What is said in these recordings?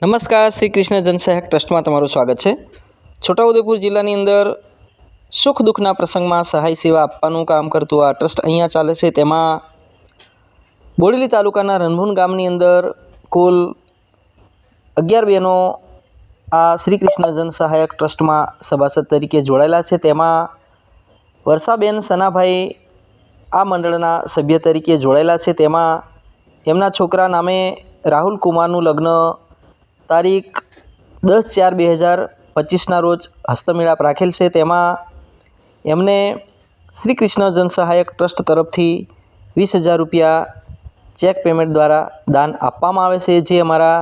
નમસ્કાર, શ્રી કૃષ્ણ જનસહાયક ટ્રસ્ટમાં તમારું સ્વાગત છે। છોટાઉદેપુર જિલ્લાની અંદર સુખ દુઃખના પ્રસંગમાં સહાય સેવા આપવાનું કામ કરતું આ ટ્રસ્ટ અહીંયા ચાલે છે। તેમાં બોડેલી તાલુકાના રણભુન ગામની અંદર કુલ 11 બહેનો આ શ્રી કૃષ્ણ જનસહાયક ટ્રસ્ટમાં સભાસદ તરીકે જોડાયેલા છે। તેમાં વર્ષાબેન સનાભાઈ આ મંડળના સભ્ય તરીકે જોડાયેલા છે। તેમાં એમના છોકરા નામે રાહુલ કુમારનું લગ્ન તારીખ 10/4/2025ના રોજ હસ્તમેળાપ રાખેલ છે। તેમાં એમને શ્રી કૃષ્ણ જનસહાયક ટ્રસ્ટ તરફથી 20,000 રૂપિયા ચેક પેમેન્ટ દ્વારા દાન આપવામાં આવે છે, જે અમારા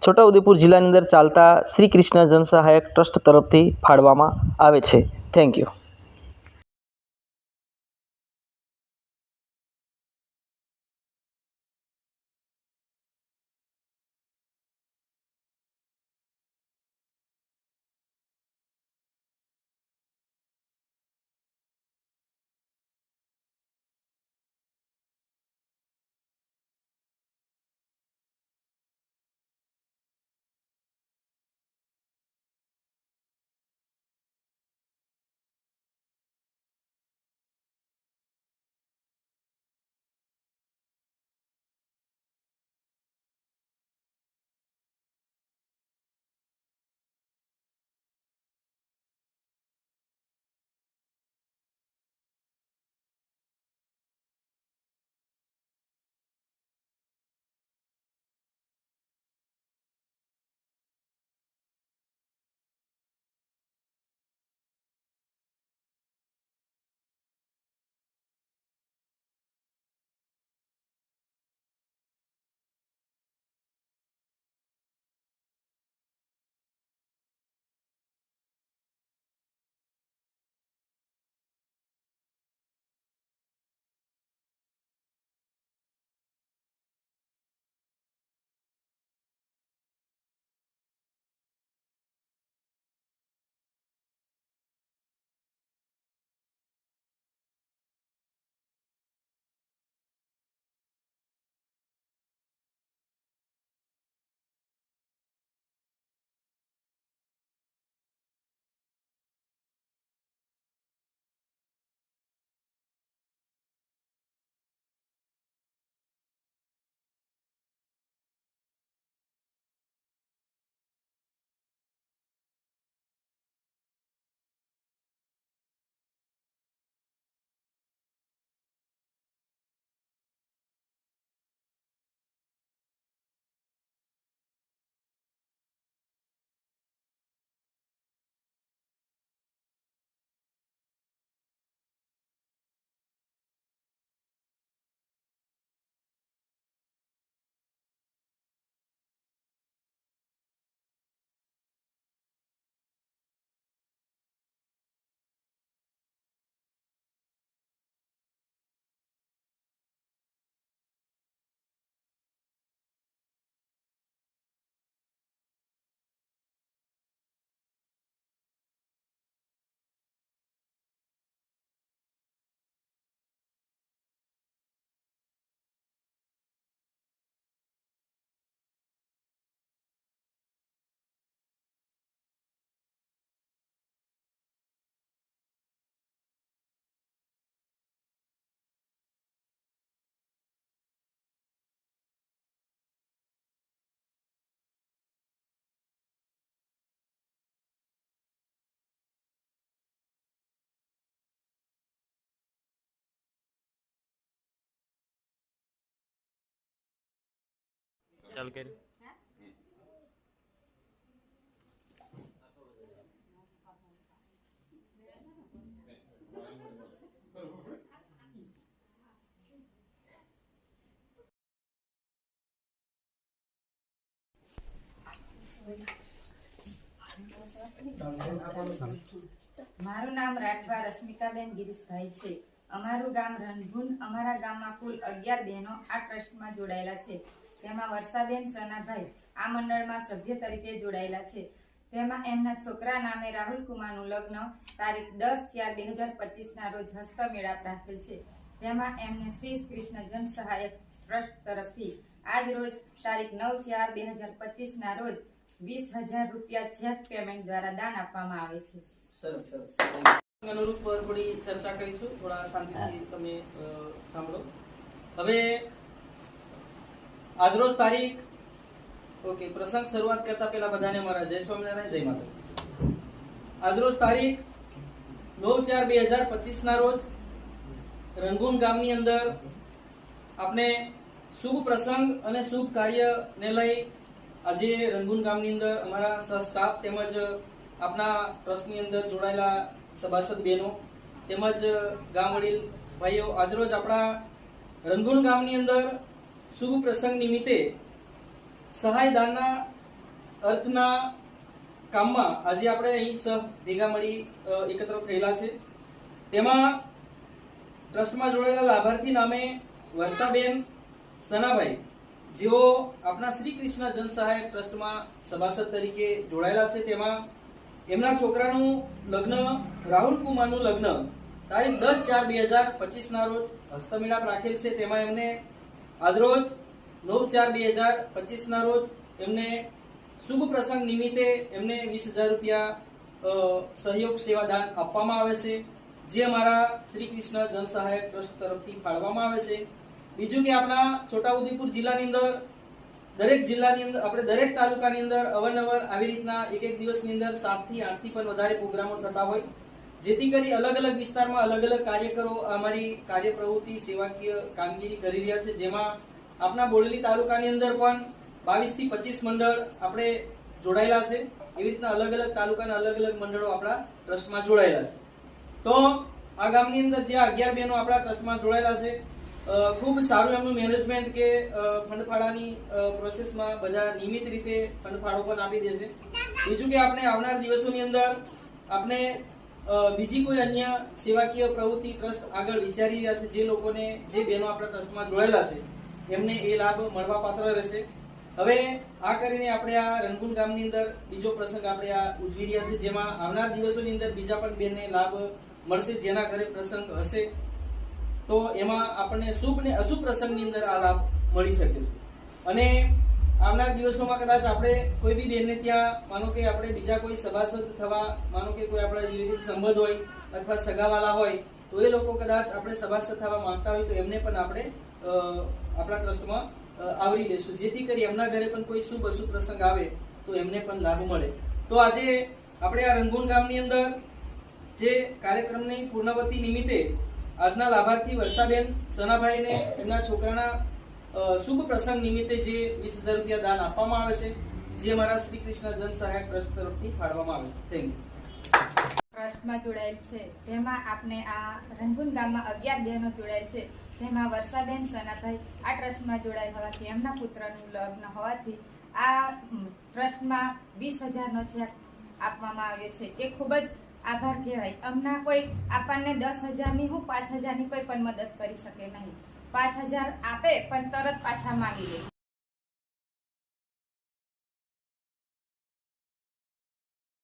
છોટાઉદેપુર જિલ્લાની અંદર ચાલતા શ્રી કૃષ્ણ જનસહાયક ટ્રસ્ટ તરફથી ફાળવામાં આવે છે। Thank you. ચાલ કરી મારું નામ રાઠવા રશ્મિકાબેન ગિરીશભાઈ છે। અમારું ગામ રણભુન। અમારા ગામમાં કુલ 11 બહેનો આ ટ્રસ્ટમાં જોડાયેલા છે। તેમાં વર્ષાબેન સનાભાઈ આ મંડળમાં સભ્ય તરીકે જોડાયેલા છે। તેમાં એમના છોકરા નામે રાહુલ કુમારનું લગ્ન તારીખ 10/4/2025ના રોજ હસ્તમેળાપ રાખેલ છે। તેમાં એમને શ્રી કૃષ્ણ જન સહાયક ટ્રસ્ટ તરફથી આજ રોજ તારીખ 9/4/2025 ના રોજ 20,000 રૂપિયા ચેક પેમેન્ટ દ્વારા દાન આપવામાં આવે છે. સરસ સરસ અનુરૂપ થોડી ચર્ચા કરીશું. થોડા શાંતિથી તમે સાંભળો. હવે આજરોજ તારીખ ઓકે પ્રસંગ શરૂઆત કરતા પહેલા બધાને મારા જય સ્વામિનારાયણ, જય માતા. આજરોજ તારીખ 9/4/2025 ના રોજ રણગુન ગામની અંદર આપણે શુભ પ્રસંગ અને શુભ કાર્યને લઈ આજે રણગુન ગામની અંદર અમારા સહ સ્ટાફ તેમજ આપના ટ્રસ્ટની અંદર જોડાયેલા સભાસદ બહેનો તેમજ ગામ વડીલ ભાઈઓ આજરોજ આપણા રણગુન ગામની અંદર શુભ પ્રસંગ નિમિત્તે સહાયદાનના અર્થના કામમાં આજે આપણે અહીં સહ ભેગા મળી એકત્ર થયેલા છે. તેમાં ટ્રસ્ટમાં જોડાયેલા લાભાર્થી નામે વર્ષાબેન સનાભાઈ, જેઓ આપણા શ્રી કૃષ્ણ જન સહાયક ટ્રસ્ટમાં સભાસદ તરીકે જોડાયેલા છે. તેમાં એમના છોકરાનું લગ્ન, રાહુલ કુમારનું લગ્ન તારીખ 10/4/2025 ના રોજ હસ્તમિલાપ રાખેલ છે. તેમાં એમને આજરોજ 9/4/2025 ના રોજ એમને શુભ પ્રસંગ નિમિત્તે એમને 20,000 રૂપિયા સહયોગ સેવાદાન આપવામાં આવે છે, જે અમારા શ્રી કૃષ્ણ જન સહાયક ટ્રસ્ટ તરફથી ફાળવવામાં આવે છે. બીજું કે આપણા છોટાઉદેપુર જિલ્લાની અંદર દરેક જિલ્લાની અંદર આપણે દરેક તાલુકાની અંદર અવારનવાર આવી રીતના એક દિવસની અંદર 7 થી 8 થી પણ વધારે પ્રોગ્રામો થતા હોય, જેથી કરી અલગ અલગ વિસ્તારમાં અલગ અલગ કાર્યકરો અમારી કાર્ય પ્રવૃત્તિ સેવાકીય કામગીરી કરી રહ્યા છે. જેમાં આપણા બોડેલી તાલુકાની અંદર પણ 22 થી 25 મંડળ આપણે જોડાયેલા છે. એવી રીતના અલગ અલગ તાલુકાના અલગ અલગ મંડળો આપણા ટ્રસ્ટમાં જોડાયેલા છે. તો આ ગામની અંદર જે 11 બહેનો આપણા ટ્રસ્ટમાં જોડાયેલા છે, ખૂબ સારું એમનું મેનેજમેન્ટ કે ફંડફાળાની પ્રોસેસમાં બધા નિયમિત રીતે ફંડફાળો પણ આપી દે છે. બીજું કે આપણે આવનાર દિવસોની અંદર આપણે બીજી કોઈ અન્ય સેવાકીય પ્રવૃત્તિ ટ્રસ્ટ આગળ વિચારી રહ્યા છે. જે લોકોને જે બહેનો આપણા ટ્રસ્ટમાં જોડાયેલા છે એમને એ લાભ મળવા પાત્ર રહેશે. હવે આ કરીને આપણે આ રણગુન ગામની અંદર બીજો પ્રસંગ આપણે આ ઉજવી રહ્યા છે, જેમાં આવનાર દિવસોની અંદર બીજા પણ બેનને લાભ મળશે. જેના ઘરે પ્રસંગ હશે તો એમાં આપણને શુભ ને અશુભ પ્રસંગની અંદર આ લાભ મળી શકે છે. અને આવનાર દિવસોમાં કદાચ આપણે કોઈ બી બેનને ત્યાં માનો કે આપણે બીજા કોઈ સભાસદ થવા, માનો કે કોઈ આપણા રિલેટિવ સંબંધ હોય અથવા સગાવાલા હોય, તો એ લોકો કદાચ આપણે સભાસદ થવા માંગતા હોય તો એમને પણ આપણે આપણા ટ્રસ્ટમાં આવરી લેશું, જેથી કરી એમના ઘરે પણ કોઈ શુભ અશુભ પ્રસંગ આવે તો એમને પણ લાભ મળે. તો આજે આપણે આ રણગુન ગામની અંદર જે કાર્યક્રમની પૂર્ણવતી નિમિત્તે આજના લાભાર્થી વર્ષાબેન સનાભાઈને એમના છોકરાના શુભ પ્રસંગ નિમિત્તે જે 20,000 રૂપિયા દાન આપવામાં આવે છે, જે અમારા શ્રી કૃષ્ણ જન સહાયક ટ્રસ્ટ તરફથી ફાળવવામાં આવે છે. Thank you. ટ્રસ્ટમાં જોડાયેલ છે તેમાં આપણે આ રણગુન ગામમાં 11 બહેનો જોડાયેલ છે, જેમાં વર્ષાબેન સનાભાઈ આ ટ્રસ્ટમાં જોડાયેલ હોવાથી એમના પુત્રનું લગ્ન હોવાથી આ ટ્રસ્ટમાં 20,000નો ચેક આપવામાં આવ્યો છે. એ ખૂબ જ આભાર કહેવાય. અમના કોઈ આપણને 10,000ની 5,000ની કોઈ પણ મદદ કરી શકે નહીં. 5,000 આપે પણ તરત પાછા માંગી લે.